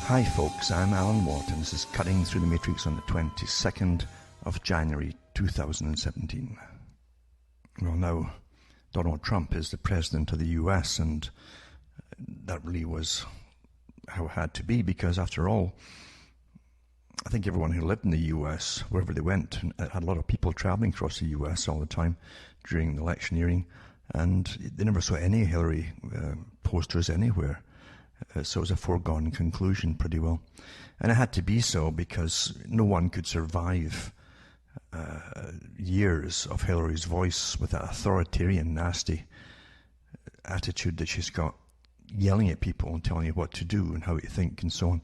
Hi folks, I'm Alan Watt and this is Cutting Through the Matrix on the 22nd of January 2017. Well, now Donald Trump is the president of the US, and that really was how it had to be, because after all, I think everyone who lived in the US, wherever they went, had a lot of people traveling across the US all the time during the electioneering, and they never saw any Hillary posters anywhere. So it was a foregone conclusion pretty well. And it had to be so because no one could survive years of Hillary's voice with that authoritarian, nasty attitude that she's got, yelling at people and telling you what to do and how to think and so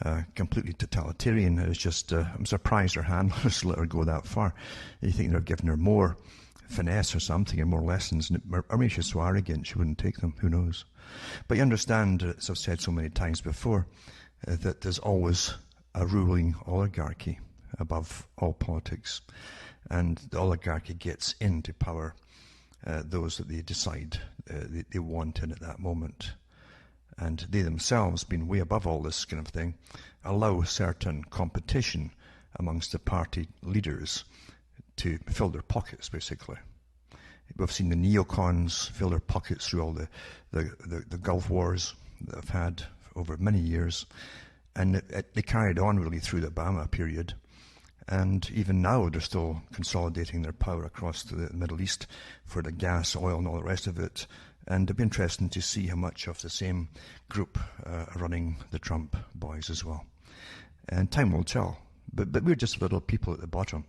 on. Completely totalitarian. It was just, I'm surprised her handlers let her go that far. You think they're giving her more finesse or something and more lessons, or maybe she's so arrogant she wouldn't take them, who knows. But you understand, as I've said so many times before, that there's always a ruling oligarchy above all politics, and the oligarchy gets into power those that they decide they wanted at that moment. And they themselves, being way above all this kind of thing, allow certain competition amongst the party leaders to fill their pockets, basically. We've seen the neocons fill their pockets through all the Gulf Wars that they've had over many years. And they carried on really through the Obama period. And even now they're still consolidating their power across the Middle East for the gas, oil and all the rest of it. And it'll be interesting to see how much of the same group are running the Trump boys as well. And time will tell. But we're just little people at the bottom.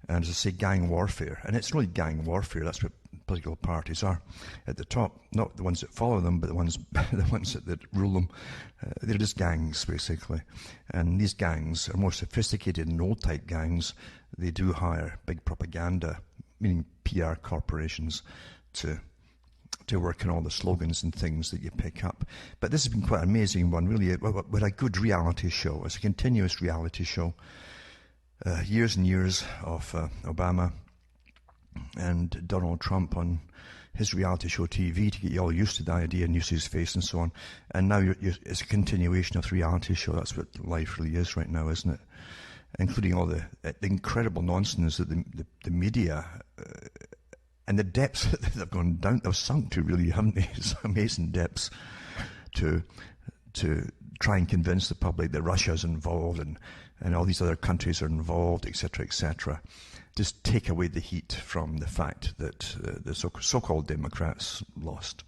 And as I say, gang warfare. And it's really gang warfare. That's what political parties are at the top. Not the ones that follow them, but the ones that rule them. They're just gangs, basically. And these gangs are more sophisticated than old-type gangs. They do hire big propaganda, meaning PR corporations, to work on all the slogans and things that you pick up. But this has been quite an amazing one, really, with a good reality show. It's a continuous reality show. Years and years of Obama and Donald Trump on his reality show TV to get you all used to the idea and used to his face and so on. And now it's a continuation of the reality show. That's what life really is right now, isn't it? Including all the incredible nonsense that the media... and the depths that they've gone down, they've sunk to, really, haven't they? It's amazing depths to try and convince the public that Russia's involved and all these other countries are involved, etc., etc. Just take away the heat from the fact that the so-called Democrats lost.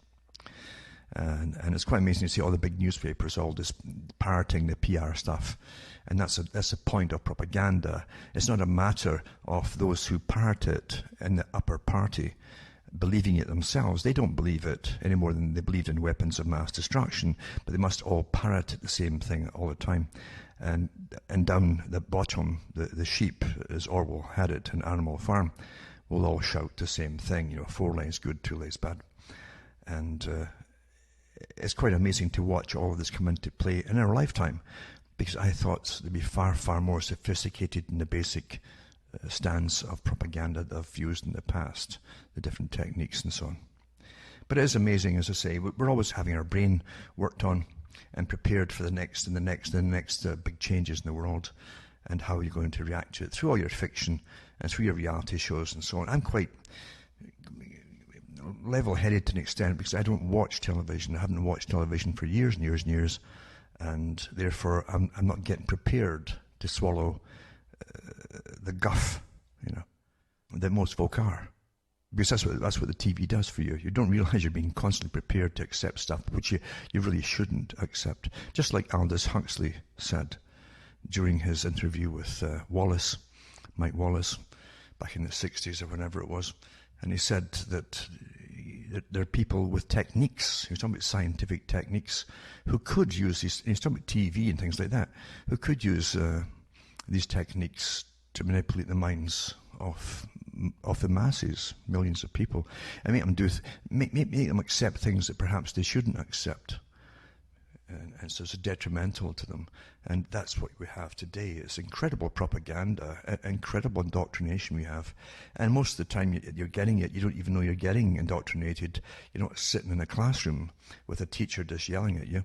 And it's quite amazing to see all the big newspapers all just parroting the PR stuff. And that's a point of propaganda. It's not a matter of those who parrot it in the upper party believing it themselves. They don't believe it any more than they believed in weapons of mass destruction, but they must all parrot the same thing all the time. And down the bottom, the sheep, as Orwell had it in Animal Farm, will all shout the same thing, 4 lines good, 2 lines bad. And it's quite amazing to watch all of this come into play in our lifetime, because I thought they'd be far, far more sophisticated in the basic stance of propaganda that I've used in the past, the different techniques and so on. But it is amazing, as I say, we're always having our brain worked on and prepared for the next and the next and the next big changes in the world, and how you're going to react to it through all your fiction and through your reality shows and so on. I'm quite level-headed to an extent because I don't watch television. I haven't watched television for years and years and years, and therefore I'm not getting prepared to swallow the guff, that most folk are. Because that's what the TV does for you. You don't realize you're being constantly prepared to accept stuff which you really shouldn't accept. Just like Aldous Huxley said during his interview with Mike Wallace, back in the 60s or whenever it was. And he said that there are people with techniques, he was talking about scientific techniques, who could use these, he's talking about TV and things like that, who could use these techniques to manipulate the minds of the masses, millions of people, and make them accept things that perhaps they shouldn't accept. And so it's detrimental to them. And that's what we have today. It's incredible propaganda, incredible indoctrination we have. And most of the time you're getting it, you don't even know you're getting indoctrinated. You're not sitting in a classroom with a teacher just yelling at you.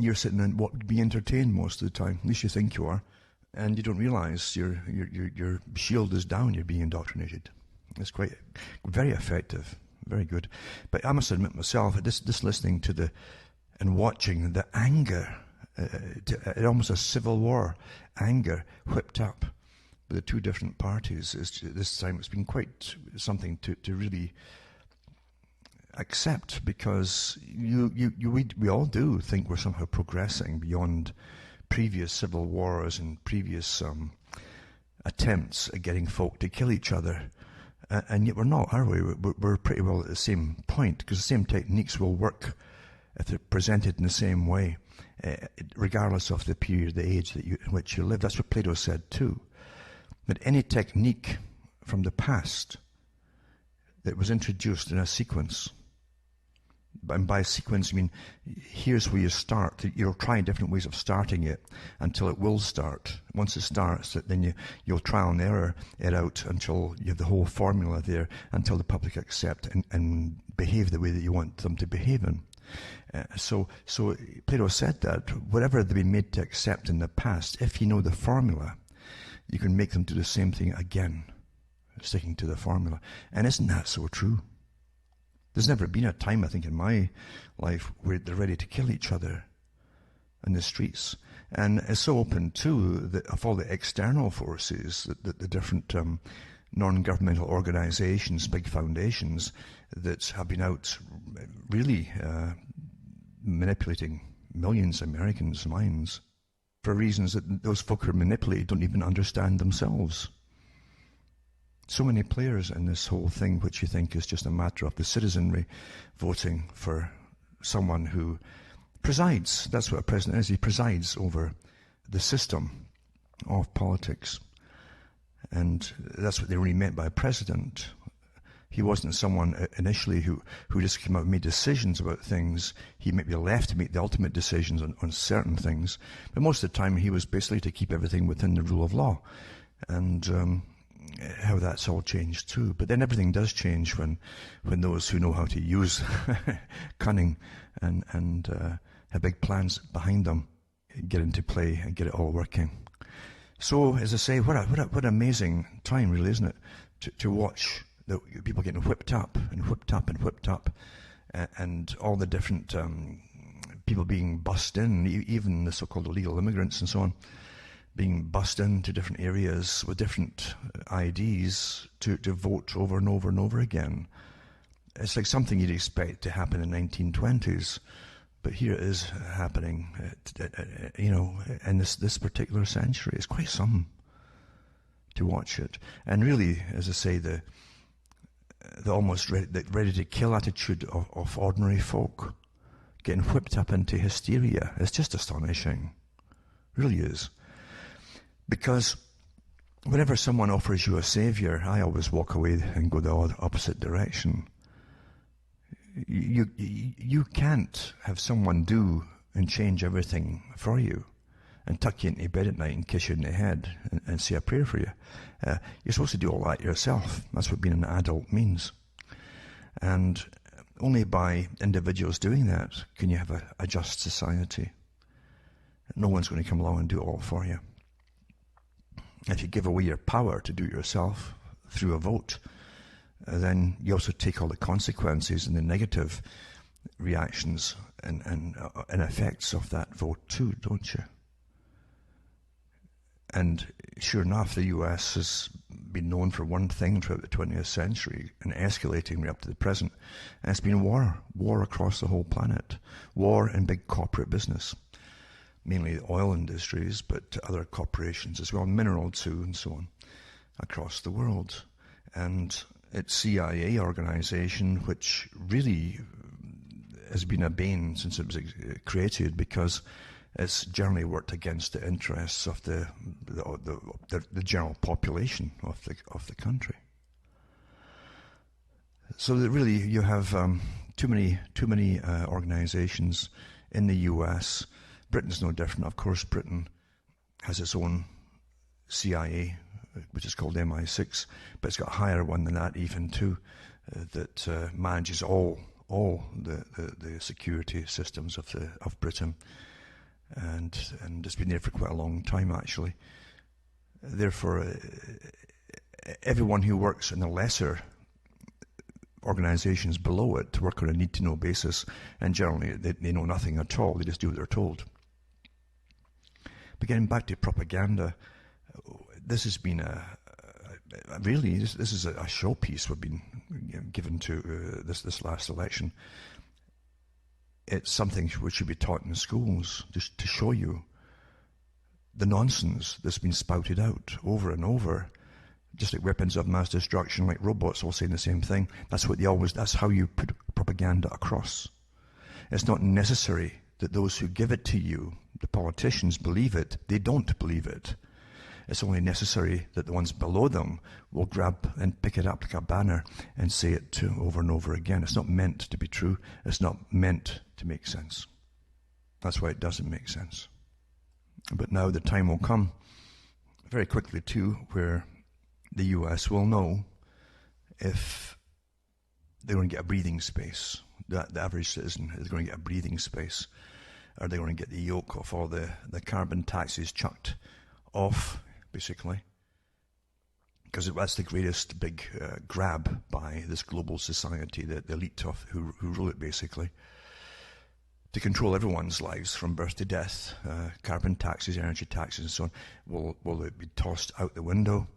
you're sitting in what would be entertained most of the time. At least you think you are. And you don't realise your shield is down, you're being indoctrinated. It's quite, very effective, very good. But I must admit myself, this listening to and watching the anger, almost a civil war anger whipped up by the two different parties, this time it's been quite something to really accept, because we all do think we're somehow progressing beyond previous civil wars and previous attempts at getting folk to kill each other. And yet we're not, are we? We're pretty well at the same point, because the same techniques will work if they're presented in the same way, regardless of the period, the age in which you live. That's what Plato said too. That any technique from the past that was introduced in a sequence, and by sequence I mean, here's where you start. You'll try different ways of starting it until it will start. Once it starts, then you'll trial and error it out until you have the whole formula there, until the public accept and behave the way that you want them to behave in. So Plato said that whatever they've been made to accept in the past, if you know the formula, you can make them do the same thing again, sticking to the formula. And isn't that so true? There's never been a time, I think, in my life where they're ready to kill each other in the streets. And it's so open, too, of all the external forces, that the different non-governmental organizations, big foundations, that have been out really manipulating millions of Americans' minds for reasons that those folk who are manipulated don't even understand themselves. So many players in this whole thing, which you think is just a matter of the citizenry voting for someone who presides. That's what a president is. He presides over the system of politics. And that's what they really meant by president. He wasn't someone initially who just came out and made decisions about things. He might be left to make the ultimate decisions on certain things. But most of the time he was basically to keep everything within the rule of law. And how that's all changed too. But then everything does change when those who know how to use cunning and have big plans behind them get into play and get it all working. So, as I say, what an amazing time, really, isn't it, to watch the people getting whipped up and whipped up and whipped up, and all the different people being bussed in, even the so-called illegal immigrants and so on, being bussed into different areas with different IDs to vote over and over and over again. It's like something you'd expect to happen in the 1920s, but here it is happening, in this particular century. It's quite something to watch it. And really, as I say, the almost ready to kill attitude of ordinary folk getting whipped up into hysteria is just astonishing. It really is. Because whenever someone offers you a savior, I always walk away and go the opposite direction. You can't have someone do and change everything for you and tuck you into bed at night and kiss you in the head and say a prayer for you. You're supposed to do all that yourself. That's what being an adult means. And only by individuals doing that can you have a just society. No one's going to come along and do it all for you. If you give away your power to do it yourself through a vote, then you also take all the consequences and the negative reactions and effects of that vote too, don't you? And sure enough, the US has been known for one thing throughout the 20th century and escalating right up to the present, and it's been war across the whole planet, war and big corporate business. Mainly the oil industries, but other corporations as well, mineral too, and so on, across the world. And it's CIA organization, which really has been a bane since it was created, because it's generally worked against the interests of the general population of the country. So that really you have too many organizations in the US. Britain's no different. Of course, Britain has its own CIA, which is called MI6, but it's got a higher one than that even too, that manages all the security systems of Britain. and it's been there for quite a long time actually. Therefore, everyone who works in the lesser organisations below it to work on a need-to-know basis, and generally they know nothing at all, they just do what they're told. But getting back to propaganda, this has been this is a showpiece we've been given to this last election. It's something which should be taught in schools, just to show you the nonsense that's been spouted out over and over. Just like weapons of mass destruction, like robots, all saying the same thing. That's how you put propaganda across. It's not necessary that those who give it to you, the politicians, believe it. They don't believe it. It's only necessary that the ones below them will grab and pick it up like a banner and say it too over and over again. It's not meant to be true. It's not meant to make sense. That's why it doesn't make sense. But now the time will come, very quickly too, where the US will know if they're going to get a breathing space. The average citizen is going to get a breathing space. Are they going to get the yoke of all the carbon taxes chucked off, basically? Because that's the greatest big grab by this global society, the elite of who rule it, basically, to control everyone's lives from birth to death. Carbon taxes, energy taxes, and so on. Will it be tossed out the window?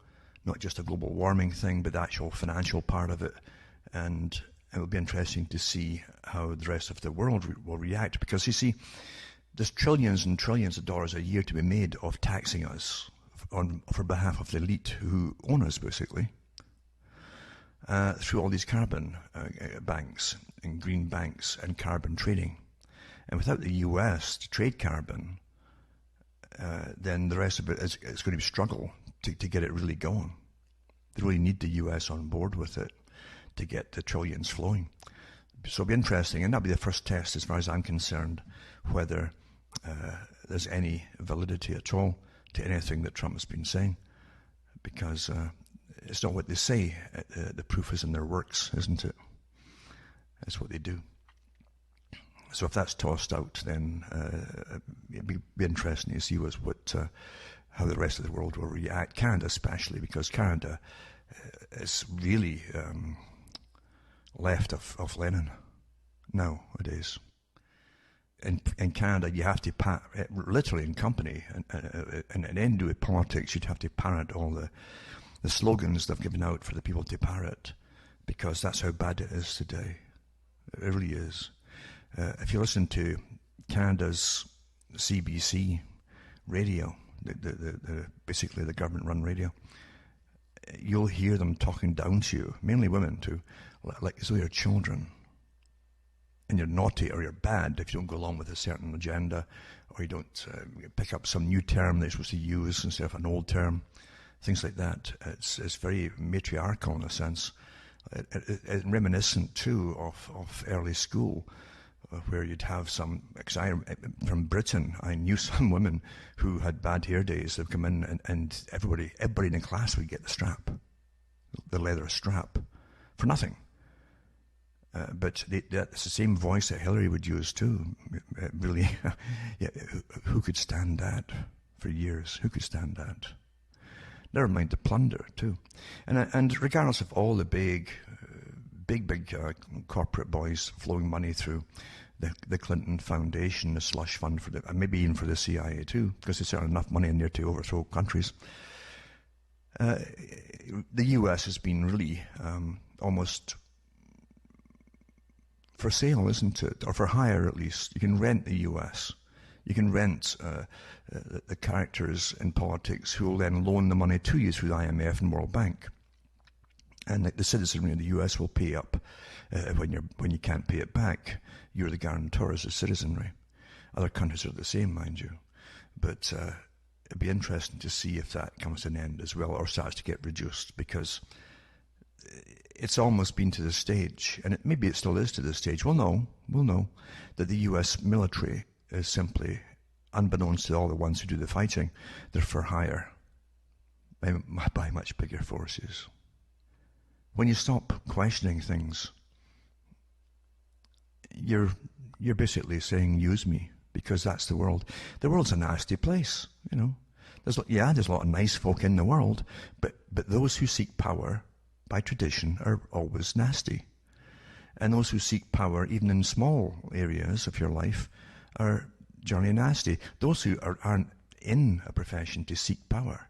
Not just a global warming thing, but the actual financial part of it. And it will be interesting to see how the rest of the world will react. Because, you see, there's trillions and trillions of dollars a year to be made of taxing us for behalf of the elite who own us, basically, through all these carbon banks and green banks and carbon trading. And without the US to trade carbon, then the rest of it is going to be a struggle to get it really going. They really need the US on board with it to get the trillions flowing. So it'll be interesting, and that'll be the first test, as far as I'm concerned, whether there's any validity at all to anything that Trump has been saying, because it's not what they say. The proof is in their works, isn't it? That's what they do. So if that's tossed out, then it'd be interesting to see how the rest of the world will react. Canada especially, because Canada is really left of Lenin nowadays. In Canada, you have to literally in company and then do with politics, you'd have to parrot all the slogans they've given out for the people to parrot, because that's how bad it is today. It really is. If you listen to Canada's CBC radio, basically the government-run radio, you'll hear them talking down to you, mainly women too, like as though you're children. And you're naughty or you're bad if you don't go along with a certain agenda, or you don't pick up some new term that you're supposed to use instead of an old term, things like that. It's very matriarchal in a sense, reminiscent too of early school, where you'd have some, from Britain, I knew some women who had bad hair days. They'd come in and everybody in the class would get the strap, the leather strap, for nothing. But that's the same voice that Hillary would use too. Really, yeah, who could stand that for years? Who could stand that? Never mind the plunder too. And regardless of all the big corporate boys flowing money through the Clinton Foundation, the slush fund for and maybe even for the CIA too, because there's certainly enough money in there to overthrow countries. The US has been really almost for sale, isn't it? Or for hire, at least. You can rent the US. You can rent the characters in politics who will then loan the money to you through the IMF and World Bank. And the citizenry of the US will pay up when you can't pay it back. You're the guarantor as a citizenry. Other countries are the same, mind you. But it'd be interesting to see if that comes to an end as well, or starts to get reduced, because it's almost been to the stage, and maybe it still is to the stage. We'll know that the US military is simply, unbeknownst to all the ones who do the fighting, they're for hire by much bigger forces. When you stop questioning things, you're basically saying, use me. because that's the world. The world's a nasty place, you know. There's a lot of nice folk in the world, but those who seek power by tradition are always nasty. And those who seek power, even in small areas of your life, are generally nasty. Those who aren't in a profession to seek power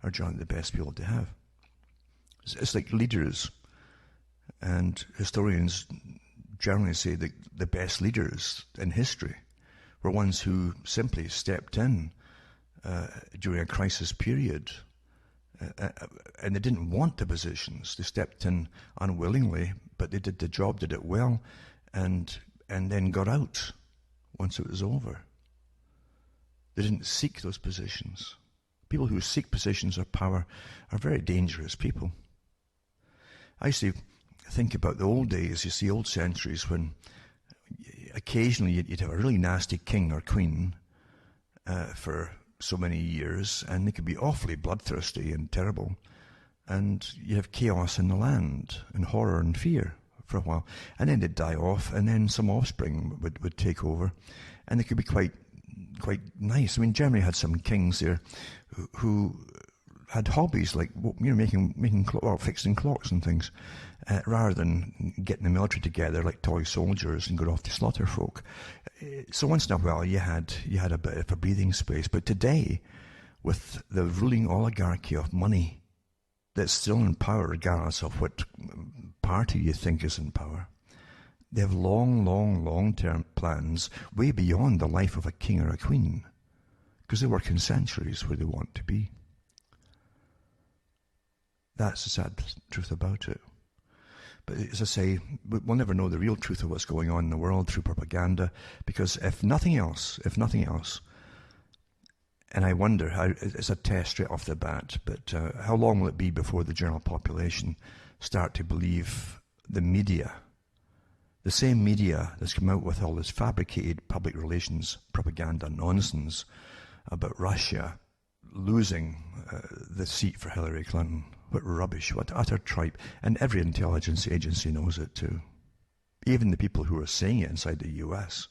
are generally the best people to have. It's like leaders, and historians generally say that the best leaders in history were ones who simply stepped in during a crisis period, and they didn't want the positions. They stepped in unwillingly, but they did the job, did it well, and then got out once it was over. They didn't seek those positions. People who seek positions of power are very dangerous people. I used to think about the old days, you see, old centuries, when occasionally you'd have a really nasty king or queen for so many years, and they could be awfully bloodthirsty and terrible, and you have chaos in the land and horror and fear for a while, and then they'd die off, and then some offspring would take over, and they could be quite nice. I mean, Germany had some kings there who had hobbies like, you know, fixing clocks and things, rather than getting the military together like toy soldiers and going off to slaughter folk. So once in a while you had a bit of a breathing space. But today, with the ruling oligarchy of money that's still in power, regardless of what party you think is in power, they have long-term plans way beyond the life of a king or a queen, because they work in centuries where they want to be. That's the sad truth about it. But as I say, we'll never know the real truth of what's going on in the world through propaganda, because if nothing else, and I wonder how, it's a test straight off the bat, but how long will it be before the general population start to believe the media, the same media that's come out with all this fabricated public relations propaganda nonsense about Russia losing the seat for Hillary Clinton? What rubbish, what utter tripe. And every intelligence agency knows it too. Even the people who are saying it inside the US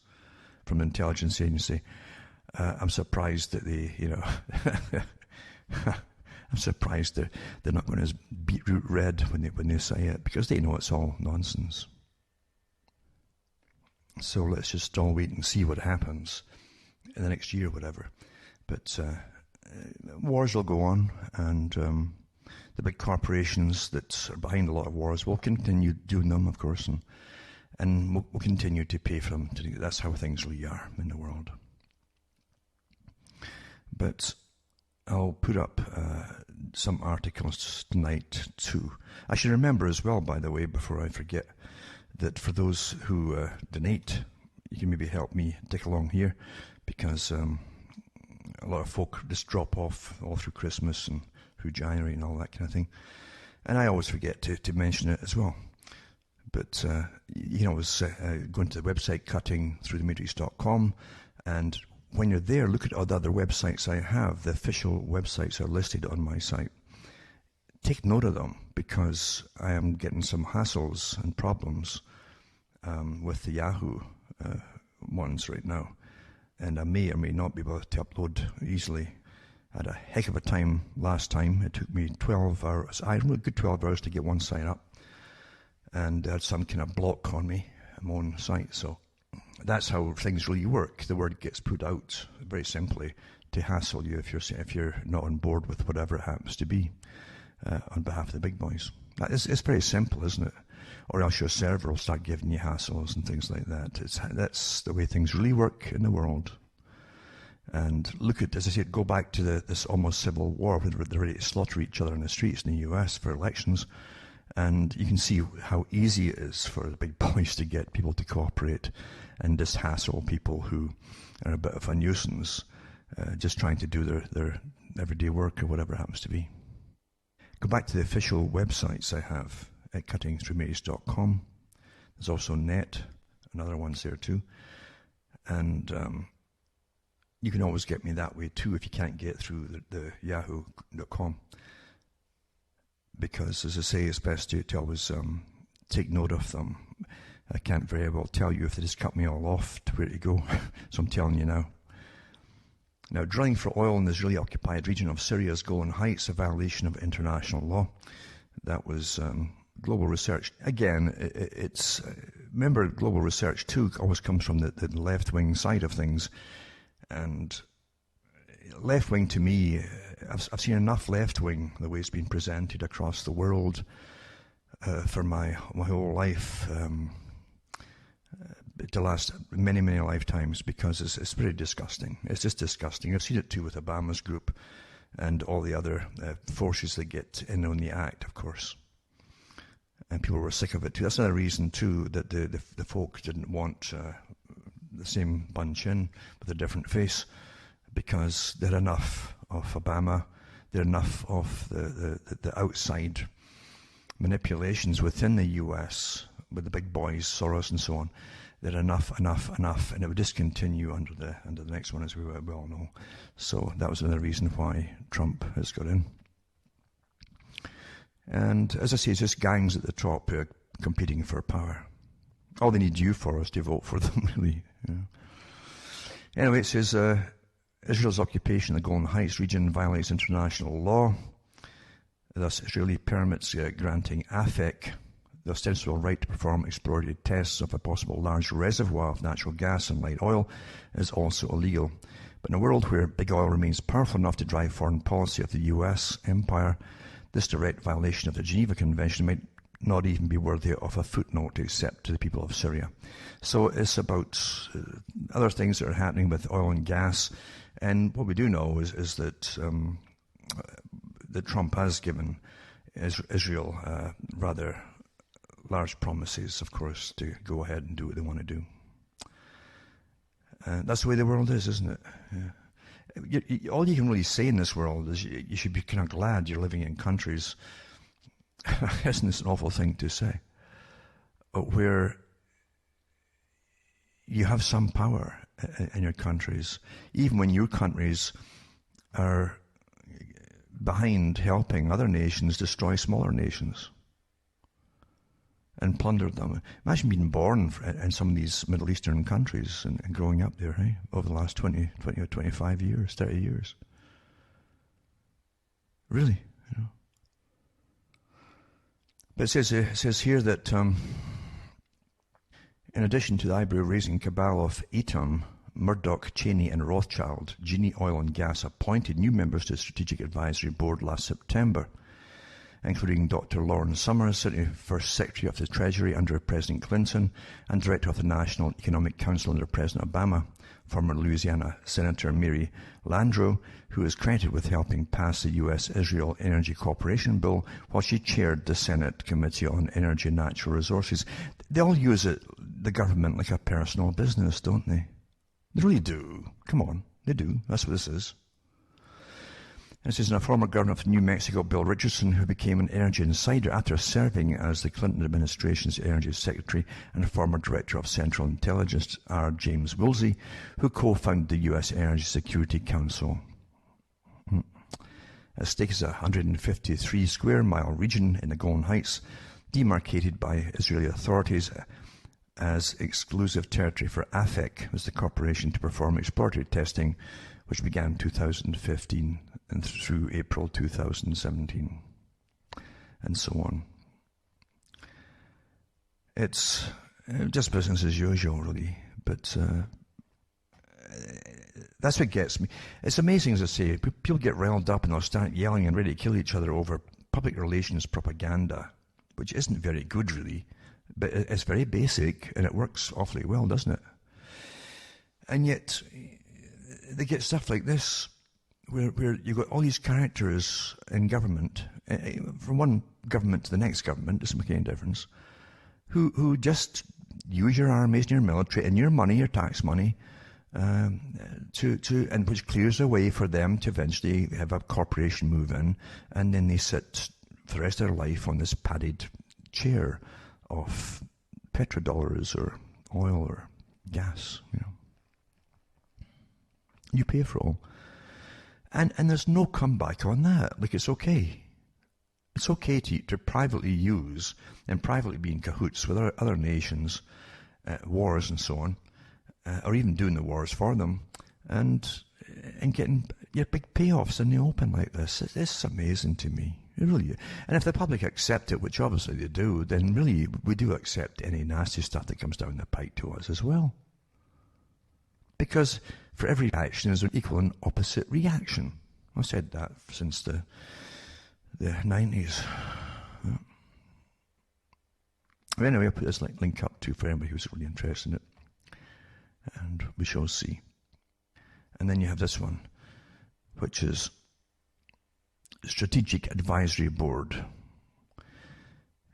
from the intelligence agency, I'm surprised that they, you know, I'm surprised they're not going as beetroot red when they say it, because they know it's all nonsense. So let's just all wait and see what happens in the next year or whatever. But wars will go on, and the big corporations that are behind a lot of wars will continue doing them, of course, and we'll continue to pay for them. That's how things really are in the world. But I'll put up some articles tonight too. I should remember as well, by the way, before I forget, that for those who donate, you can maybe help me tick along here, because a lot of folk just drop off all through Christmas and through January and all that kind of thing. And I always forget to mention it as well. But you can always go into the website cuttingthroughthematrix.com, and when you're there, look at all the other websites I have. The official websites are listed on my site. Take note of them, because I am getting some hassles and problems with the Yahoo ones right now. And I may or may not be able to upload easily. I had a heck of a time last time. It took me 12 hours. I had a good 12 hours to get one site up. And I had some kind of block on me, my own site. So that's how things really work. The word gets put out very simply to hassle you if you're not on board with whatever it happens to be on behalf of the big boys. It's very simple, isn't it? Or else your server will start giving you hassles and things like that. That's the way things really work in the world. And look at, as I said, go back to this almost civil war where they're ready to slaughter each other in the streets in the US for elections. And you can see how easy it is for the big boys to get people to cooperate and just hassle people who are a bit of a nuisance, just trying to do their everyday work or whatever it happens to be. Go back to the official websites I have at cuttingthroughmatrix.com. There's also net, another one's there too. And you can always get me that way too if you can't get through the yahoo.com. Because, as I say, it's best to always take note of them. I can't very well tell you if they just cut me all off to where to go. So I'm telling you now. Now, drilling for oil in the Israeli-occupied region of Syria's Golan Heights, a violation of international law. That was global research. Again, remember, global research too always comes from the left-wing side of things. And left-wing to me, I've seen enough left-wing, the way it's been presented across the world for my whole life, to last many, many lifetimes, because it's pretty disgusting. It's just disgusting. I've seen it too with Obama's group and all the other forces that get in on the act, of course. And people were sick of it too. That's another reason too that the folk didn't want the same bunch in with a different face, because they're enough of Obama. They're enough of the outside manipulations within the US with the big boys, Soros and so on. They're enough, and it would just continue under the next one, as we well know. So that was another reason why Trump has got in. And as I say, it's just gangs at the top who are competing for power. All they need you for is to vote for them, really. You know. Anyway, it says Israel's occupation of the Golan Heights region violates international law. Thus, Israeli permits granting AFEC the ostensible right to perform exploratory tests of a possible large reservoir of natural gas and light oil is also illegal. But in a world where big oil remains powerful enough to drive foreign policy of the US empire, this direct violation of the Geneva Convention might not even be worthy of a footnote except to the people of Syria. So it's about other things that are happening with oil and gas. And what we do know is that that Trump has given Israel rather large promises, of course, to go ahead and do what they want to do. That's the way the world is, isn't it? Yeah. All you can really say in this world is you should be kind of glad you're living in countries, isn't this an awful thing to say, where you have some power in your countries, even when your countries are behind helping other nations destroy smaller nations and plunder them. Imagine being born in some of these Middle Eastern countries and growing up there, hey, over the last 20 or 25 years, 30 years. Really, you know. But it says here that in addition to the eyebrow-raising cabal of Etam, Murdoch, Cheney and Rothschild, Genie Oil and Gas appointed new members to the Strategic Advisory Board last September, including Dr. Lauren Summers, sitting First Secretary of the Treasury under President Clinton and Director of the National Economic Council under President Obama, former Louisiana Senator Mary Landrieu, who is credited with helping pass the U.S.-Israel Energy Cooperation Bill while she chaired the Senate Committee on Energy and Natural Resources. They all use the government like a personal business, don't they? They really do. Come on, they do. That's what this is. This is a former governor of New Mexico, Bill Richardson, who became an energy insider after serving as the Clinton administration's energy secretary, and a former director of Central Intelligence, R. James Woolsey, who co-founded the U.S. Energy Security Council. At stake is a 153 square mile region in the Golan Heights, demarcated by Israeli authorities as exclusive territory for AFEC, was the corporation to perform exploratory testing, which began in 2015 and through April 2017, and so on. It's just business as usual, really, but that's what gets me. It's amazing, as I say, people get riled up and they'll start yelling and ready to kill each other over public relations propaganda, which isn't very good, really, but it's very basic and it works awfully well, doesn't it? And yet they get stuff like this, where you've got all these characters in government, from one government to the next government, doesn't make any difference, who just use your armies and your military and your money, your tax money, and which clears the way for them to eventually have a corporation move in, and then they sit for the rest of their life on this padded chair of petrodollars or oil or gas, you know. You pay for it all. And there's no comeback on that. Like, it's okay. It's okay to privately use and privately be in cahoots with other nations, wars and so on, or even doing the wars for them, and getting big payoffs in the open like this. It's amazing to me. It really is. And if the public accept it, which obviously they do, then really we do accept any nasty stuff that comes down the pike to us as well. Because for every action is an equal and opposite reaction. I've said that since the 90s. Yeah. Anyway, I'll put this link up too for anybody who's really interested in it. And we shall see. And then you have this one, which is Strategic Advisory Board.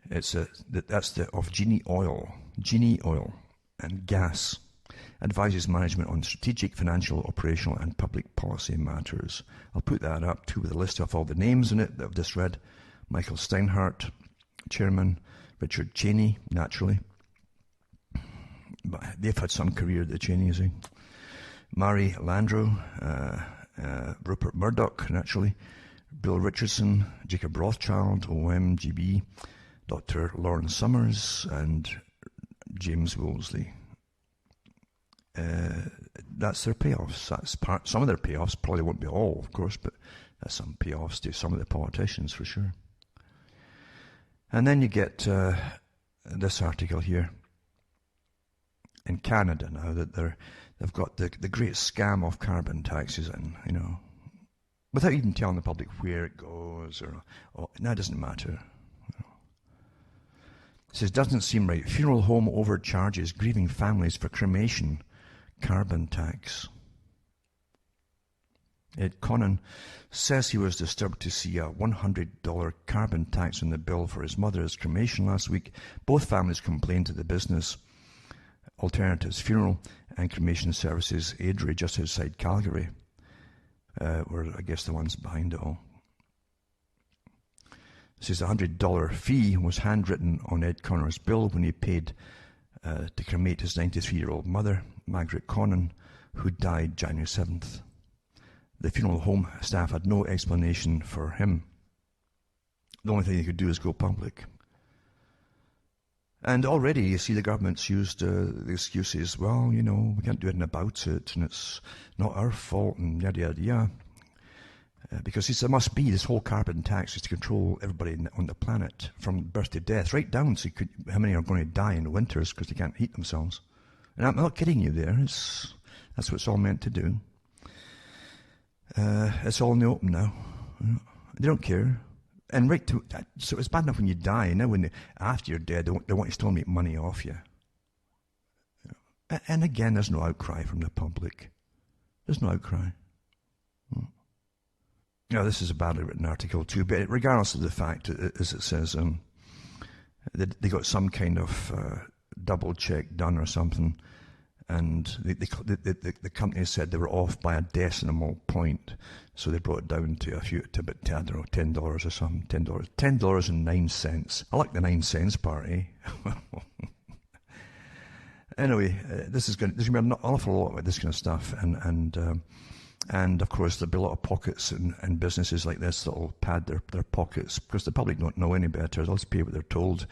That's of Genie Oil and Gas. Advises management on strategic, financial, operational and public policy matters. I'll put that up too with a list of all the names in it that I've just read. Michael Steinhardt, Chairman. Richard Cheney, naturally. But they've had some career, the Cheneys. Mary Landrieu, Rupert Murdoch, naturally. Bill Richardson, Jacob Rothschild, OMGB, Dr. Lawrence Summers, and James Woolsey. That's their payoffs. Some of their payoffs. Probably won't be all, of course, but that's some payoffs to some of the politicians for sure. And then you get this article here. In Canada now, that they've got the great scam of carbon taxes, and without even telling the public where it goes, or no, it doesn't matter. It says, doesn't seem right. Funeral home overcharges grieving families for cremation carbon tax. Ed Connon says he was disturbed to see a $100 carbon tax on the bill for his mother's cremation last week. Both families complained to the business Alternatives Funeral and Cremation Services Airdrie just outside Calgary, were I guess the ones behind it all. It says the $100 fee was handwritten on Ed Connor's bill when he paid to cremate his 93-year-old mother, Margaret Connon, who died January 7th. The funeral home staff had no explanation for him. The only thing they could do is go public. And already, you see, the government's used the excuses, well, we can't do anything about it, and it's not our fault, and yada, yada, yada. Because there must be, this whole carbon tax is to control everybody on the planet, from birth to death, right down to how many are going to die in the winters because they can't heat themselves. And I'm not kidding you there. That's what it's all meant to do. It's all in the open now. They don't care. And so it's bad enough when you die. Now, after you're dead, they want you to still make money off you. And again, there's no outcry from the public. There's no outcry. This is a badly written article too, but regardless of the fact, as it says, they got some kind of double check done or something, and the company said they were off by a decimal point, so they brought it down to about I don't know, $10 or something, $10.09. I like the 9 cents part, eh? Anyway, there's going to be an awful lot about this kind of stuff, and of course there'll be a lot of pockets and businesses like this that'll pad their pockets, because the public don't know any better. They'll just pay what they're told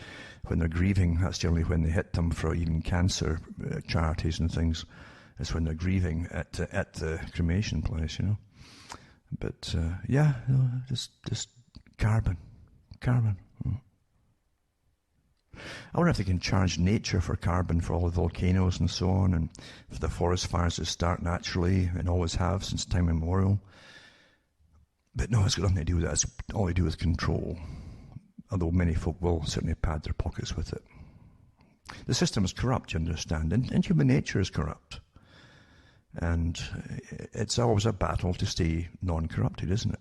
when they're grieving. That's generally when they hit them for even cancer charities and things. It's when they're grieving at the cremation place, But just carbon. I wonder if they can charge nature for carbon for all the volcanoes and so on, and for the forest fires that start naturally and always have since time immemorial. But no, it's got nothing to do with that. It's all to do with control, although many folk will certainly pad their pockets with it. The system is corrupt, you understand, and human nature is corrupt. And it's always a battle to stay non-corrupted, isn't it?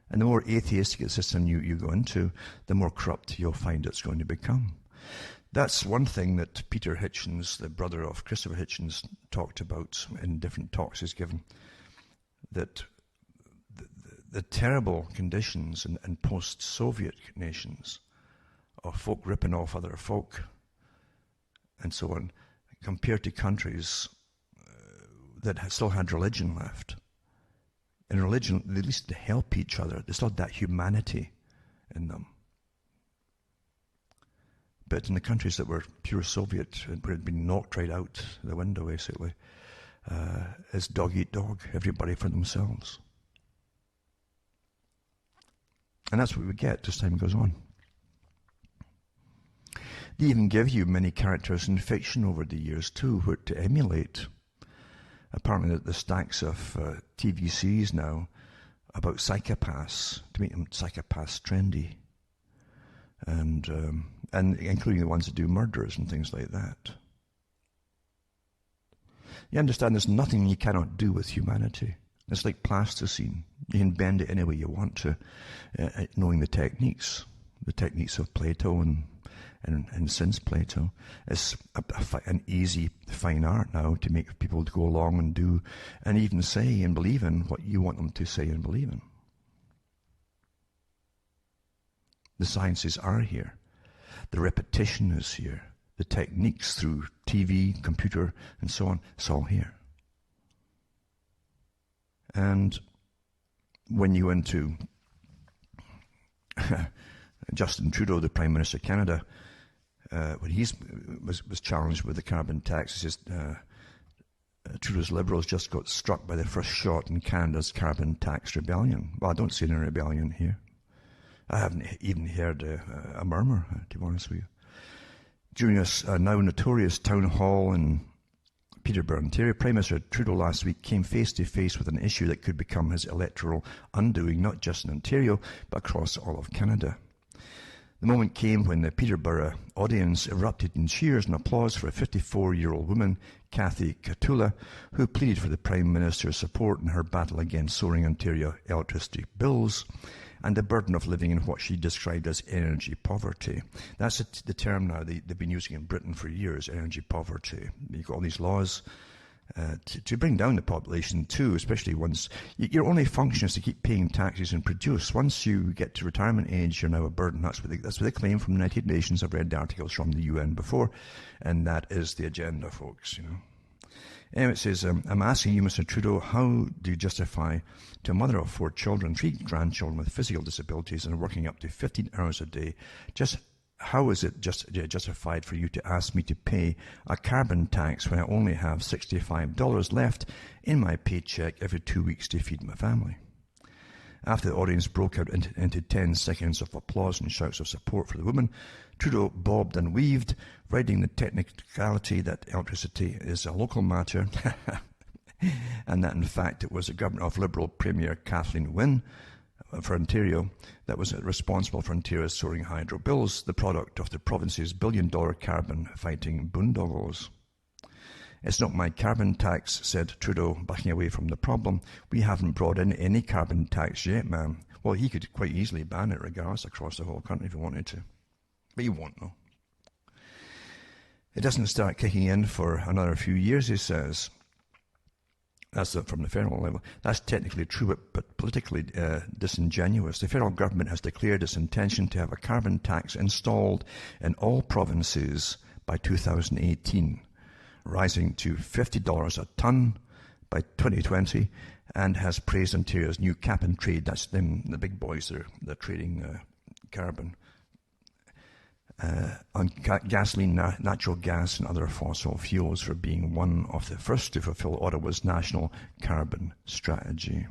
And the more atheistic a system you go into, the more corrupt you'll find it's going to become. That's one thing that Peter Hitchens, the brother of Christopher Hitchens, talked about in different talks he's given, that the terrible conditions in post-Soviet nations of folk ripping off other folk and so on, compared to countries that still had religion left. In religion, they at least help each other. They still had that humanity in them. But in the countries that were pure Soviet, where it had been knocked right out the window, basically, it's dog eat dog, everybody for themselves. And that's what we get as time goes on. They even give you many characters in fiction over the years too, where to emulate. Apparently the stacks of TVCs now about psychopaths, to make them psychopaths trendy. And including the ones that do murders and things like that. You understand there's nothing you cannot do with humanity. It's like plasticine. You can bend it any way you want to, knowing the techniques of Plato and since Plato. It's an easy, fine art now to make people go along and do and even say and believe in what you want them to say and believe in. The sciences are here. The repetition is here. The techniques through TV, computer, and so on, it's all here. And when you went to Justin Trudeau, the Prime Minister of Canada, when he was challenged with the carbon tax, he says Trudeau's Liberals just got struck by the first shot in Canada's carbon tax rebellion. Well, I don't see any rebellion here. I haven't even heard a murmur, to be honest with you. During a now notorious town hall in Peterborough, Ontario, Prime Minister Trudeau last week came face to face with an issue that could become his electoral undoing, not just in Ontario, but across all of Canada. The moment came when the Peterborough audience erupted in cheers and applause for a 54-year-old woman, Kathy Katula, who pleaded for the Prime Minister's support in her battle against soaring Ontario electricity bills and the burden of living in what she described as energy poverty. That's the term now they've been using in Britain for years, energy poverty. You've got all these laws to bring down the population too, especially once your only function is to keep paying taxes and produce. Once you get to retirement age, you're now a burden. That's what they claim from the United Nations. I've read the articles from the UN before, and that is the agenda, folks. Anyway, it says, I'm asking you, Mr. Trudeau, how do you justify to a mother of 4 children, 3 grandchildren with physical disabilities and working up to 15 hours a day, how is it justified for you to ask me to pay a carbon tax when I only have $65 left in my paycheck every 2 weeks to feed my family? After the audience broke out into 10 seconds of applause and shouts of support for the woman, Trudeau bobbed and weaved, writing the technicality that electricity is a local matter and that in fact it was the government of Liberal Premier Kathleen Wynne for Ontario that was responsible for Ontario's soaring hydro bills, the product of the province's billion-dollar carbon-fighting boondoggles. It's not my carbon tax, said Trudeau, backing away from the problem. We haven't brought in any carbon tax yet, ma'am. Well, he could quite easily ban it regardless across the whole country if he wanted to. But he won't, though. It doesn't start kicking in for another few years, he says. That's from the federal level. That's technically true, but politically disingenuous. The federal government has declared its intention to have a carbon tax installed in all provinces by 2018, rising to $50 a tonne by 2020, and has praised Ontario's new cap and trade. That's them, the big boys. They're trading carbon on gasoline, natural gas and other fossil fuels for being one of the first to fulfill Ottawa's national carbon strategy.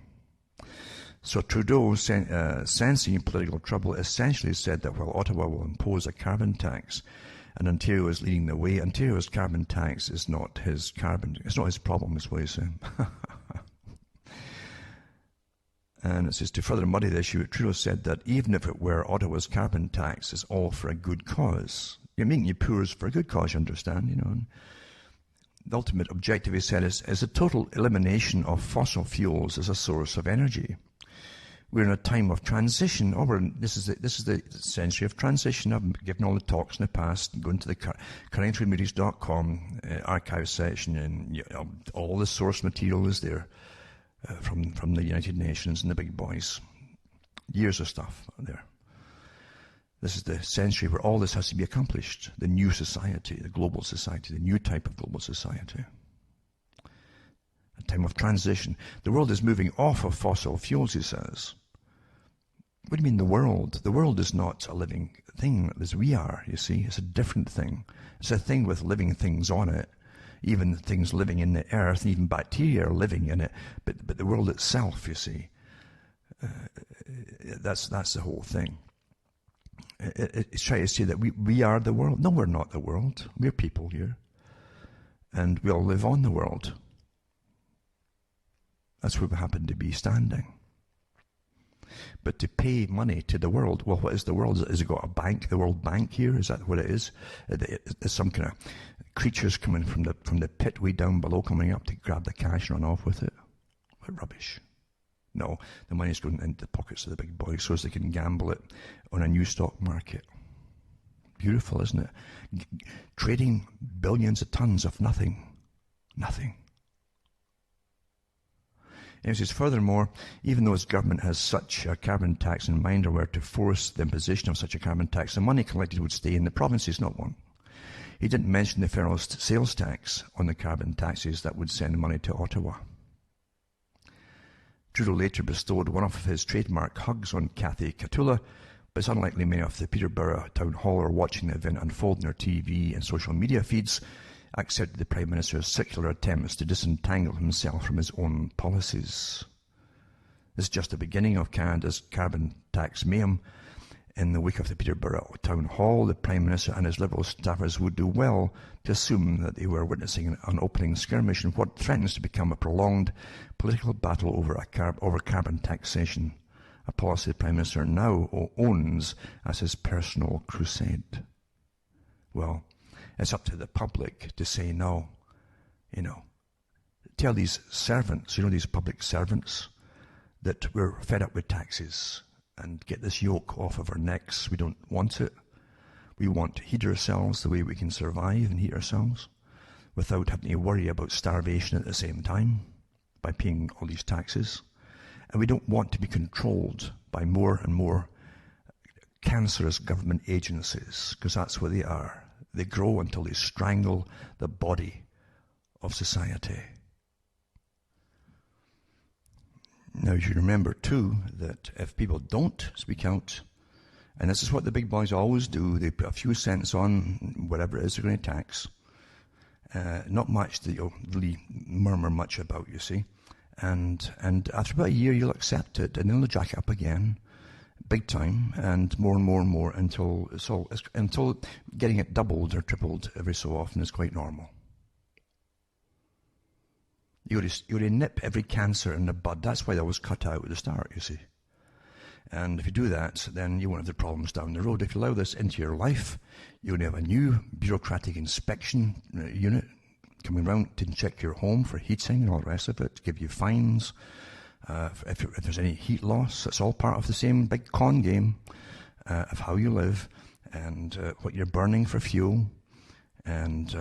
So Trudeau, sensing political trouble, essentially said that while Ottawa will impose a carbon tax and Ontario is leading the way, Ontario's carbon tax is not his problem, is what he's saying. And it says, to further muddy the issue, Trudeau said that even if it were, Ottawa's carbon tax is all for a good cause. You're making you poor for a good cause, you understand, And the ultimate objective, he said, is a total elimination of fossil fuels as a source of energy. We're in a time of transition. This is the century of transition. I've given all the talks in the past. Go into the currentlymovies.com archive section, and all the source material is there. From the United Nations and the big boys. Years of stuff there. This is the century where all this has to be accomplished. The new society, the global society, the new type of global society. A time of transition. The world is moving off of fossil fuels, he says. What do you mean the world? The world is not a living thing as we are, you see. It's a different thing. It's a thing with living things on it, even things living in the earth, and even bacteria are living in it. But the world itself, you see, that's the whole thing. It's trying to say that we are the world. No, we're not the world. We're people here. And we all live on the world. That's where we happen to be standing. But to pay money to the world, well, what is the world? Has it got a bank, the World Bank here? Is that what it is? There's some kind of creatures coming from the pit way down below, coming up to grab the cash and run off with it? What rubbish. No, the money's going into the pockets of the big boys so as they can gamble it on a new stock market. Beautiful, isn't it? Trading billions of tons of nothing. Nothing. And it says, furthermore, even though his government has such a carbon tax in mind, or were to force the imposition of such a carbon tax, the money collected would stay in the provinces, not one. He didn't mention the federal sales tax on the carbon taxes that would send money to Ottawa. Trudeau later bestowed one of his trademark hugs on Kathy Katula, but it's unlikely many of the Peterborough Town Hall are watching the event unfold in their TV and social media feeds, accepted the Prime Minister's circular attempts to disentangle himself from his own policies. This is just the beginning of Canada's carbon tax mayhem. In the wake of the Peterborough Town Hall, the Prime Minister and his Liberal staffers would do well to assume that they were witnessing an opening skirmish in what threatens to become a prolonged political battle over carbon taxation, a policy the Prime Minister now owns as his personal crusade. Well, it's up to the public to say no. Tell these servants, these public servants, that we're fed up with taxes and get this yoke off of our necks. We don't want it. We want to heat ourselves the way we can survive and heat ourselves without having to worry about starvation at the same time by paying all these taxes. And we don't want to be controlled by more and more cancerous government agencies, because that's what they are. They grow until they strangle the body of society. Now, you should remember, too, that if people don't speak out, and this is what the big boys always do, they put a few cents on whatever it is they're going to tax. Not much that you'll really murmur much about, you see. And after about a year, you'll accept it, and then they'll jack it up again, big time, and more and more and more until getting it doubled or tripled every so often is quite normal. You got to nip every cancer in the bud. That's why they always cut out at the start, you see. And if you do that, then you won't have the problems down the road. If you allow this into your life, you're going to have a new bureaucratic inspection unit coming around to check your home for heating and all the rest of it, to give you fines. If there's any heat loss, it's all part of the same big con game of how you live and what you're burning for fuel. And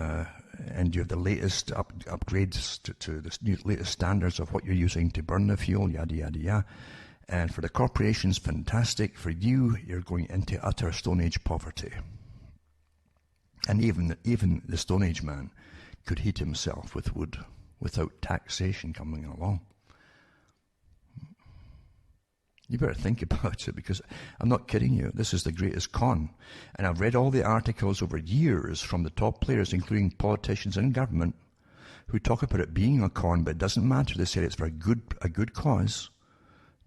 you have the latest upgrades to the latest standards of what you're using to burn the fuel, yada, yada, yada. And for the corporations, fantastic. For you, you're going into utter Stone Age poverty. And even the Stone Age man could heat himself with wood without taxation coming along. You better think about it, because I'm not kidding you. This is the greatest con. And I've read all the articles over years from the top players, including politicians and government, who talk about it being a con, but it doesn't matter. They say it's for a good cause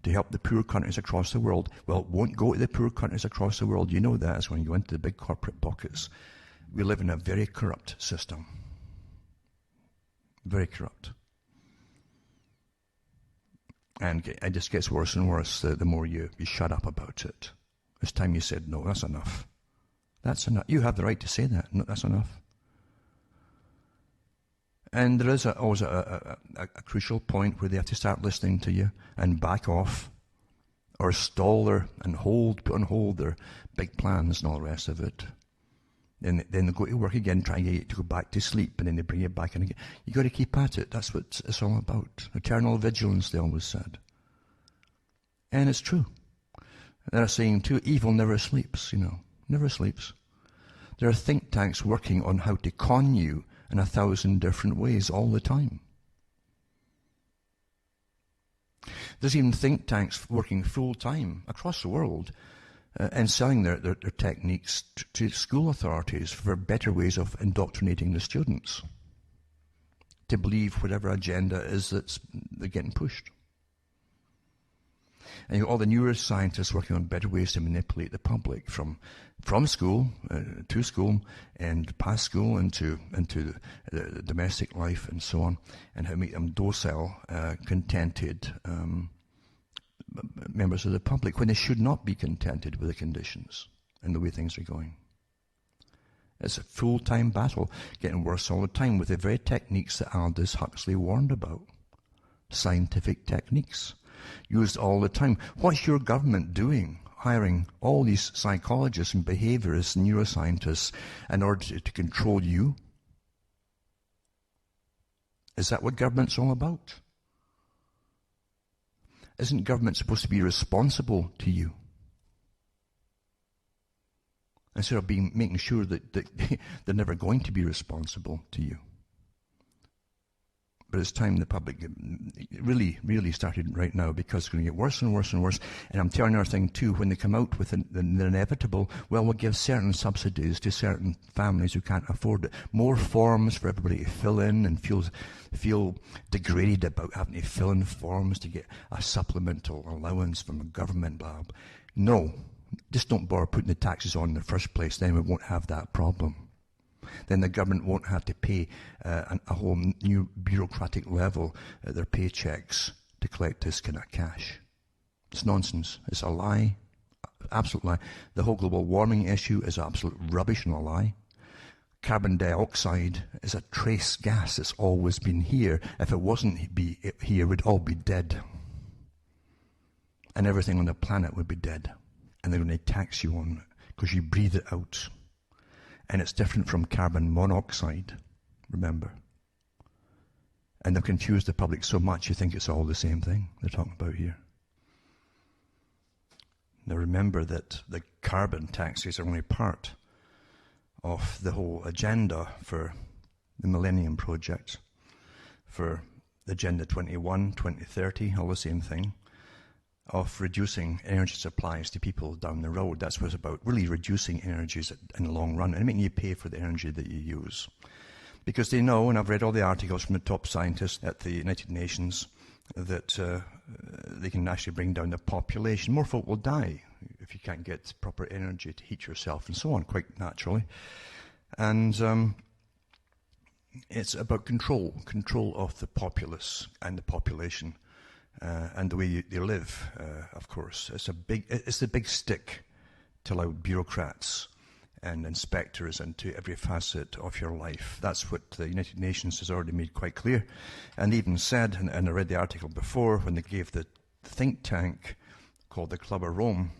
to help the poor countries across the world. Well, it won't go to the poor countries across the world. You know that. It's going to go into the big corporate pockets. We live in a very corrupt system. Very corrupt. And it just gets worse and worse the more you shut up about it. It's time you said, no, that's enough. That's enough. You have the right to say that. No, that's enough. And there is always a crucial point where they have to start listening to you and back off or stall put on hold their big plans and all the rest of it. Then they go to work again, trying to get you to go back to sleep, and then they bring you back in again. You got to keep at it. That's what it's all about. Eternal vigilance, they always said. And it's true. They're saying too, evil never sleeps, never sleeps. There are think tanks working on how to con you in 1,000 different ways all the time. There's even think tanks working full-time across the world and selling their techniques to school authorities for better ways of indoctrinating the students to believe whatever agenda is they're getting pushed. And you've got all the neuroscientists working on better ways to manipulate the public from school to school and past school into the domestic life and so on, and how to make them docile, contented members of the public when they should not be contented with the conditions and the way things are going. It's a full-time battle, getting worse all the time with the very techniques that Aldous Huxley warned about. Scientific techniques used all the time. What's your government doing? Hiring all these psychologists and behaviorists and neuroscientists in order to control you? Is that what government's all about? Isn't government supposed to be responsible to you? Instead of making sure that they're never going to be responsible to you. But it's time the public really, really started right now, because it's going to get worse and worse and worse. And I'm telling you another thing too, when they come out with the inevitable, well, we'll give certain subsidies to certain families who can't afford it. More forms for everybody to fill in and feel degraded about having to fill in forms to get a supplemental allowance from the government, blah, blah. No, just don't bother putting the taxes on in the first place, then we won't have that problem. Then the government won't have to pay a whole new bureaucratic level at their paychecks to collect this kind of cash. It's nonsense. It's a lie. Absolute lie. The whole global warming issue is absolute rubbish and a lie. Carbon dioxide is a trace gas. It's always been here. If it wasn't here, we'd all be dead. And everything on the planet would be dead. And they're going to tax you on it because you breathe it out. And it's different from carbon monoxide, remember. And they've confused the public so much you think it's all the same thing they're talking about here. Now remember that the carbon taxes are only part of the whole agenda for the Millennium Project, for Agenda 21, 2030, all the same thing, of reducing energy supplies to people down the road. That's what it's about, really reducing energies in the long run and making you pay for the energy that you use. Because they know, and I've read all the articles from the top scientists at the United Nations, that they can actually bring down the population. More folk will die if you can't get proper energy to heat yourself and so on, quite naturally. And it's about control of the populace and the population. And the way they live, of course. It's the big stick to allow bureaucrats and inspectors into every facet of your life. That's what the United Nations has already made quite clear. And even said, and I read the article before, when they gave the think tank called the Club of Rome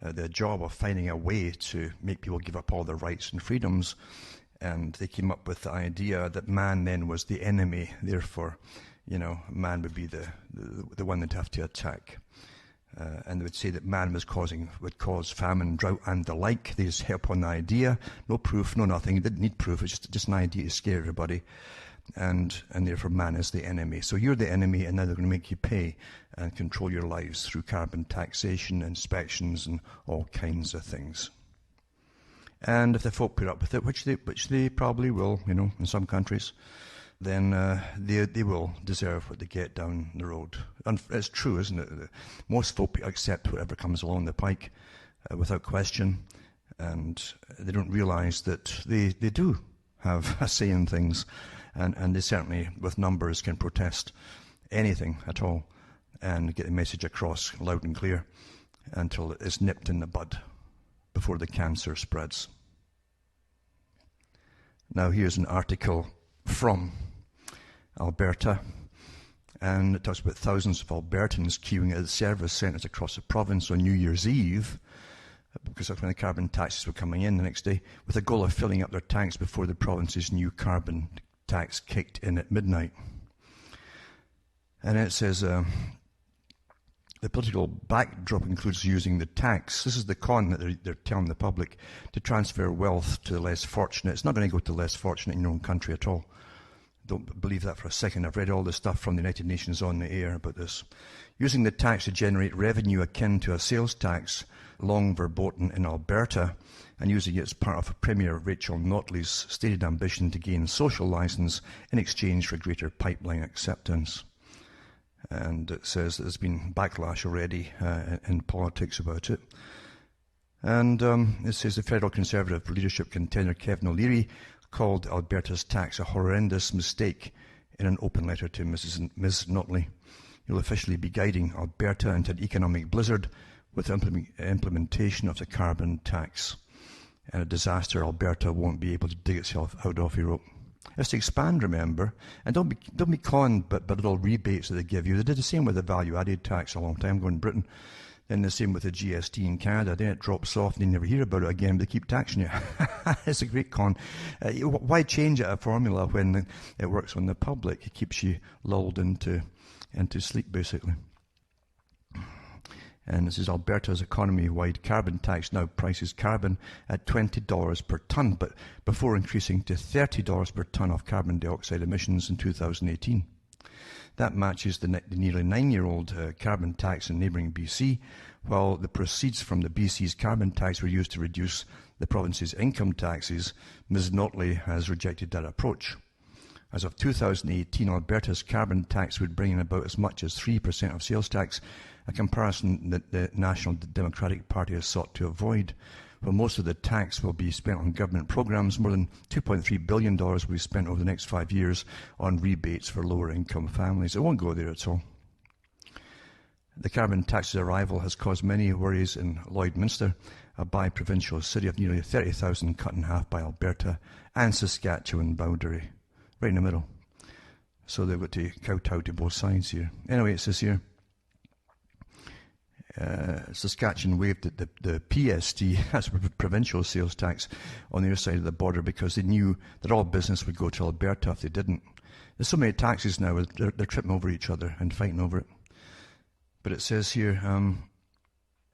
the job of finding a way to make people give up all their rights and freedoms, and they came up with the idea that man then was the enemy, therefore man would be the one they'd have to attack. And they would say that man would cause famine, drought, and the like. They just hit upon the idea. No proof, no nothing. They didn't need proof. It's just an idea to scare everybody. And therefore man is the enemy. So you're the enemy, and now they're going to make you pay and control your lives through carbon taxation, inspections, and all kinds of things. And if the folk put up with it, which they probably will, in some countries, then they will deserve what they get down the road. And it's true, isn't it? Most folk accept whatever comes along the pike without question, and they don't realise that they do have a say in things, and they certainly, with numbers, can protest anything at all and get the message across loud and clear until it's nipped in the bud before the cancer spreads. Now here's an article from Alberta, and it talks about thousands of Albertans queuing at the service centres across the province on New Year's Eve, because that's when the carbon taxes were coming in the next day, with the goal of filling up their tanks before the province's new carbon tax kicked in at midnight. And it says, the political backdrop includes using the tax. This is the con that they're telling the public, to transfer wealth to the less fortunate. It's not going to go to the less fortunate in your own country at all. Don't believe that for a second. I've read all the stuff from the United Nations on the air about this. Using the tax to generate revenue akin to a sales tax, long verboten in Alberta, and using it as part of Premier Rachel Notley's stated ambition to gain social licence in exchange for greater pipeline acceptance. And it says that there's been backlash already in politics about it. And it says the federal Conservative leadership contender Kevin O'Leary called Alberta's tax a horrendous mistake in an open letter to Ms. Notley. He'll officially be guiding Alberta into an economic blizzard with implementation of the carbon tax. And a disaster Alberta won't be able to dig itself out of, he wrote. It's to expand, remember, and don't be conned by little rebates that they give you. They did the same with the value-added tax a long time ago in Britain. Then the same with the GST in Canada. Then it drops off and you never hear about it again, but they keep taxing you. It's a great con. Why change a formula when it works on the public? It keeps you lulled into sleep, basically. And this is Alberta's economy-wide carbon tax now prices carbon at $20 per tonne, but before increasing to $30 per tonne of carbon dioxide emissions in 2018. That matches the nearly 9-year-old carbon tax in neighbouring BC, while the proceeds from the BC's carbon tax were used to reduce the province's income taxes. Ms. Notley has rejected that approach. As of 2018, Alberta's carbon tax would bring in about as much as 3% of sales tax, a comparison that the National Democratic Party has sought to avoid. While most of the tax will be spent on government programs, more than $2.3 billion will be spent over the next 5 years on rebates for lower-income families. It won't go there at all. The carbon tax's arrival has caused many worries in Lloydminster, a bi-provincial city of nearly 30,000 cut in half by Alberta and Saskatchewan boundary, right in the middle. So they've got to kowtow to both sides here. Anyway, it says here, Saskatchewan waived the PST, that's provincial sales tax, on their side of the border because they knew that all business would go to Alberta if they didn't. There's so many taxes now, they're tripping over each other and fighting over it. But it says here,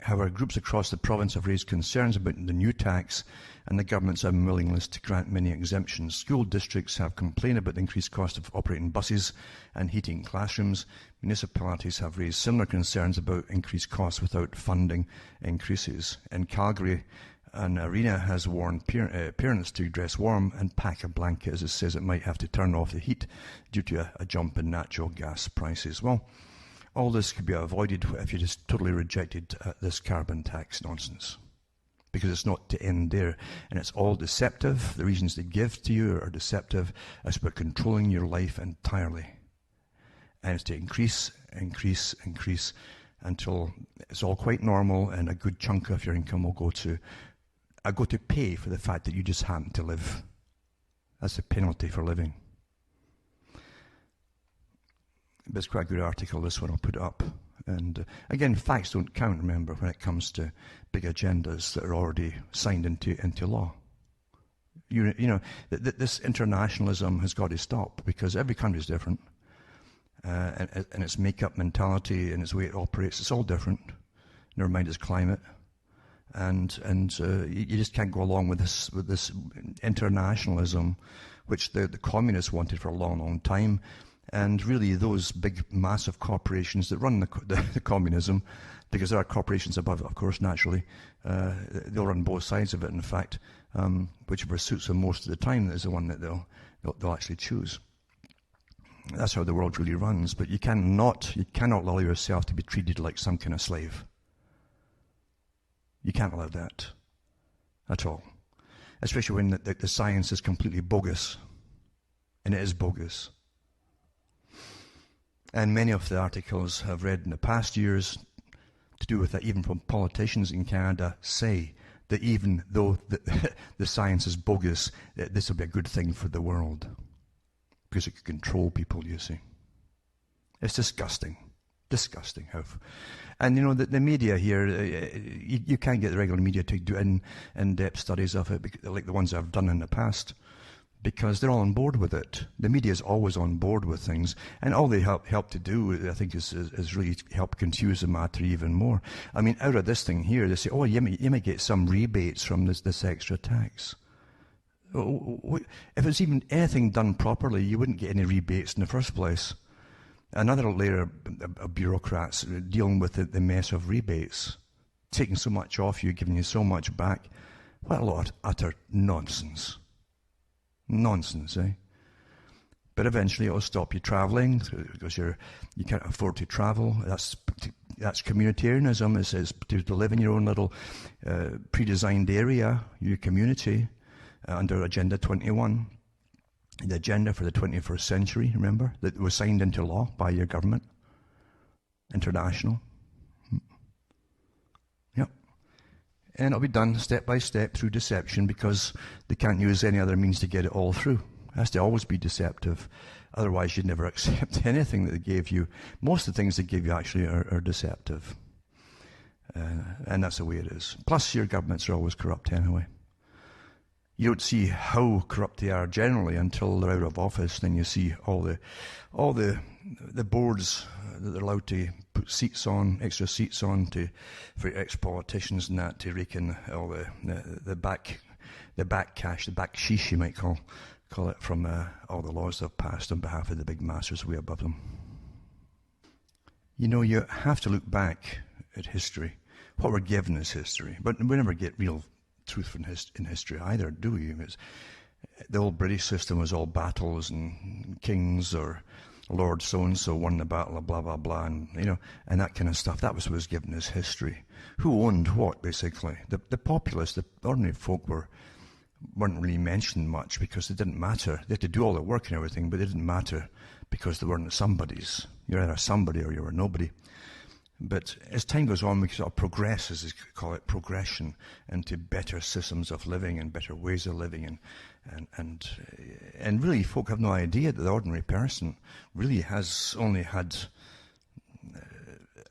however, groups across the province have raised concerns about the new tax and the government's unwillingness to grant many exemptions. School districts have complained about the increased cost of operating buses and heating classrooms. Municipalities have raised similar concerns about increased costs without funding increases. In Calgary, an arena has warned parents to dress warm and pack a blanket, as it says it might have to turn off the heat due to a jump in natural gas prices. Well, all this could be avoided if you just totally rejected this carbon tax nonsense. Because it's not to end there. And it's all deceptive. The reasons they give to you are deceptive. It's about controlling your life entirely. And it's to increase until it's all quite normal and a good chunk of your income will go to pay for the fact that you just happen to live. That's the penalty for living. But it's quite a good article, this one. I'll put it up. And again, facts don't count, remember, when it comes to big agendas that are already signed into law. You know, this internationalism has got to stop because every country is different. And its make-up mentality and its way it operates, it's all different. Never mind its climate. And you just can't go along with this internationalism, which the communists wanted for a long, long time. And really those big, massive corporations that run the communism, because there are corporations above it, of course, naturally, they'll run both sides of it, in fact. Whichever suits them most of the time is the one that they'll actually choose. That's how the world really runs. But you cannot allow yourself to be treated like some kind of slave. You can't allow that at all. Especially when the science is completely bogus. And it is bogus. And many of the articles I've read in the past years to do with that, even from politicians in Canada, say that even though the science is bogus, this will be a good thing for the world. Because it can control people, you see. It's disgusting. Disgusting. And you know, the media here, you can't get the regular media to do in-depth studies of it, like the ones I've done in the past, because they're all on board with it. The media is always on board with things, and all they help to do, I think, is really help confuse the matter even more. I mean, out of this thing here, they say, oh, you may get some rebates from this extra tax. If it's even anything done properly, you wouldn't get any rebates in the first place. Another layer of bureaucrats dealing with the mess of rebates, taking so much off you, giving you so much back. What a lot of utter nonsense. Nonsense, eh? But eventually it'll stop you travelling because you can't afford to travel. That's communitarianism. It says to live in your own little pre-designed area, your community, under Agenda 21. The agenda for the 21st century, remember? That was signed into law by your government. International. Yep. And it'll be done step by step through deception because they can't use any other means to get it all through. It has to always be deceptive. Otherwise, you'd never accept anything that they gave you. Most of the things they give you actually are deceptive. And that's the way it is. Plus, your governments are always corrupt anyway. You don't see how corrupt they are generally until they're out of office. Then you see all the boards that they're allowed to put seats on, extra seats on for ex-politicians and that to rake in all the back cash, the back sheesh you might call it, from all the laws they've passed on behalf of the big masters way above them. You know, you have to look back at history. What we're given is history, but we never get real truth in history either, do we? The old British system was all battles and kings or Lord so-and-so won the battle of blah, blah, blah, and that kind of stuff. That was what was given as history. Who owned what, basically? The populace, the ordinary folk weren't really mentioned much because they didn't matter. They had to do all the work and everything, but they didn't matter because they weren't somebodies. You're either somebody or you were nobody. But as time goes on, we sort of progress, as they call it, progression into better systems of living and better ways of living, and really, folk have no idea that the ordinary person really has only had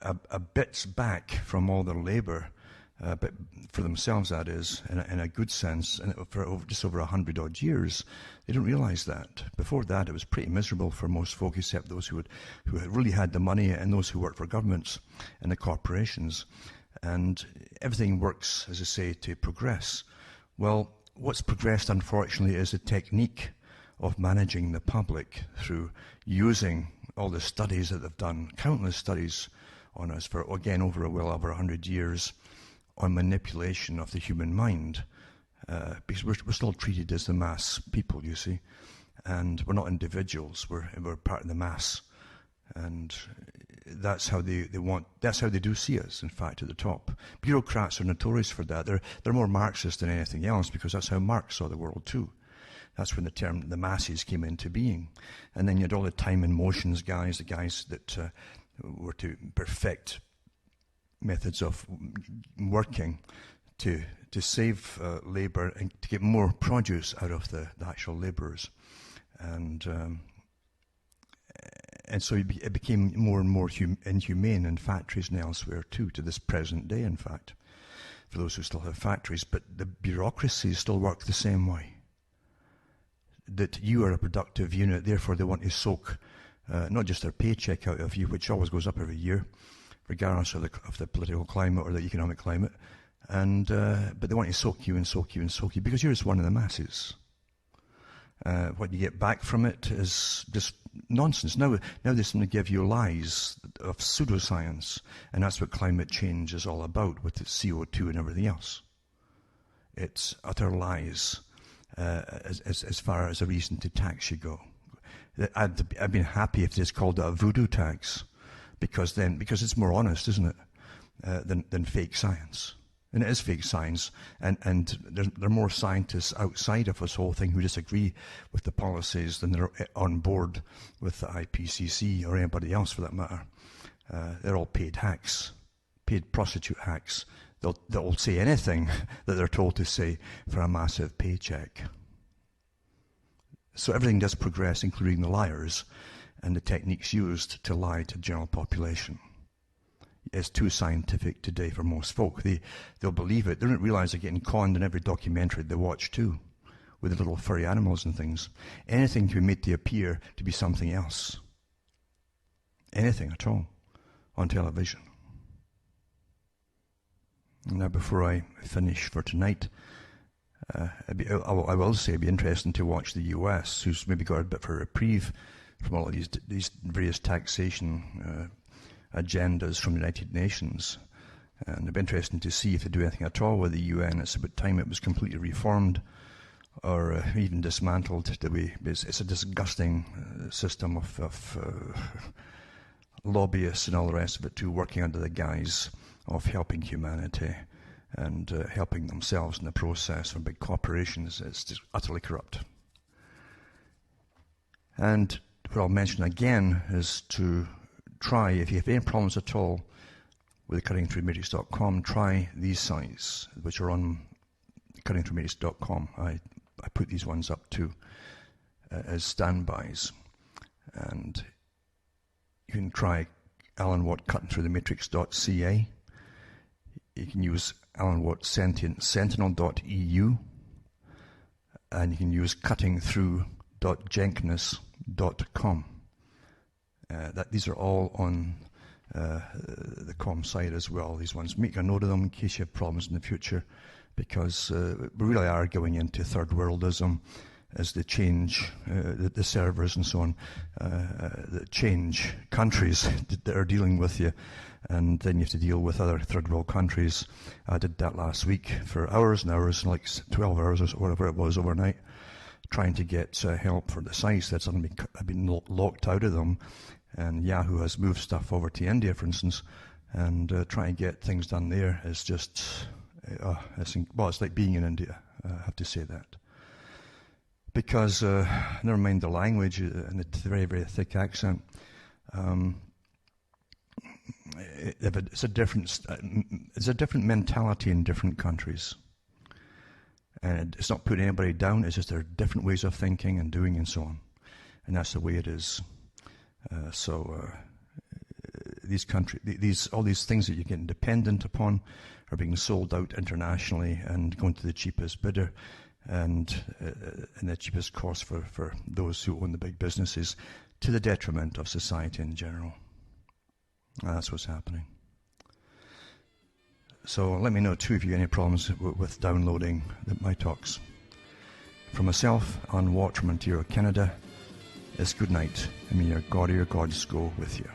a bits back from all their labour, but for themselves, that is, in a good sense, and for just over 100 odd years. They don't realise that. Before that, it was pretty miserable for most folk, except those who had really had the money and those who worked for governments and the corporations. And everything works, as I say, to progress. Well, what's progressed, unfortunately, is the technique of managing the public through using all the studies that they've done, countless studies on us for, again, over 100 years, on manipulation of the human mind. Because we're still treated as the mass people, you see, and we're not individuals. We're part of the mass, and that's how that's how they do see us. In fact, at the top, bureaucrats are notorious for that. They're more Marxist than anything else because that's how Marx saw the world too. That's when the term the masses came into being, and then you had all the time and motions guys, the guys that were to perfect methods of working to save labour and to get more produce out of the actual labourers, and so it became more and more inhumane in factories and elsewhere too, to this present day, in fact, for those who still have factories. But the bureaucracies still work the same way, that you are a productive unit, therefore they want to soak not just their paycheck out of you, which always goes up every year, regardless of the political climate or the economic climate, but they want to soak you and soak you and soak you because you're just one of the masses. What you get back from it is just nonsense. Now they seem to give you lies of pseudoscience, and that's what climate change is all about, with the CO2 and everything else. It's utter lies as far as a reason to tax you go. I'd been happy if they just called it a voodoo tax, because it's more honest, isn't it, than fake science. And it is fake science, and there are more scientists outside of this whole thing who disagree with the policies than they're on board with the IPCC or anybody else for that matter. They're all paid hacks, paid prostitute hacks. They'll say anything that they're told to say for a massive paycheck. So everything does progress, including the liars and the techniques used to lie to the general population. It's too scientific today for most folk. They'll believe it. They don't realise they're getting conned in every documentary they watch too, with the little furry animals and things. Anything to be made to appear to be something else. Anything at all on television. Now, before I finish for tonight, I will say it'd be interesting to watch the US, who's maybe got a bit of a reprieve from all of these various taxation agendas from the United Nations. And it'd be interesting to see if they do anything at all with the UN. It's about time it was completely reformed or even dismantled. It's a disgusting system of lobbyists and all the rest of it too, working under the guise of helping humanity and helping themselves in the process from big corporations. It's just utterly corrupt. And what I'll mention again is to try, if you have any problems at all with cuttingthroughmatrix.com, try these sites, which are on cuttingthroughmatrix.com. I put these ones up too as standbys. And you can try Alan Watt cuttingthroughthematrix.ca. You can use Alan Watt sentinel.eu. And you can use cuttingthrough.jenkins.com. These are all on the com site as well, these ones. Make a note of them in case you have problems in the future, because we really are going into third worldism as they change the servers and so on, that change countries that are dealing with you, and then you have to deal with other third world countries. I did that last week for hours and hours, like 12 hours or whatever it was overnight, trying to get help for the sites that suddenly have been locked out of them. And Yahoo has moved stuff over to India, for instance, and trying to get things done there is just, it's like being in India, I have to say that. Because, never mind the language and the very, very thick accent, it's a different mentality in different countries. And it's not putting anybody down, it's just there are different ways of thinking and doing and so on. And that's the way it is. All these things that you're getting dependent upon are being sold out internationally and going to the cheapest bidder and the cheapest cost for those who own the big businesses, to the detriment of society in general. That's what's happening. So let me know too if you have any problems with downloading my talks. From myself, Alan Watt from Ontario, Canada, it's good night, and may your God or your gods go with you.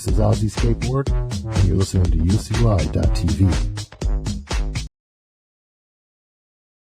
This is Ozzy Skateboard, and you're listening to UCY.TV.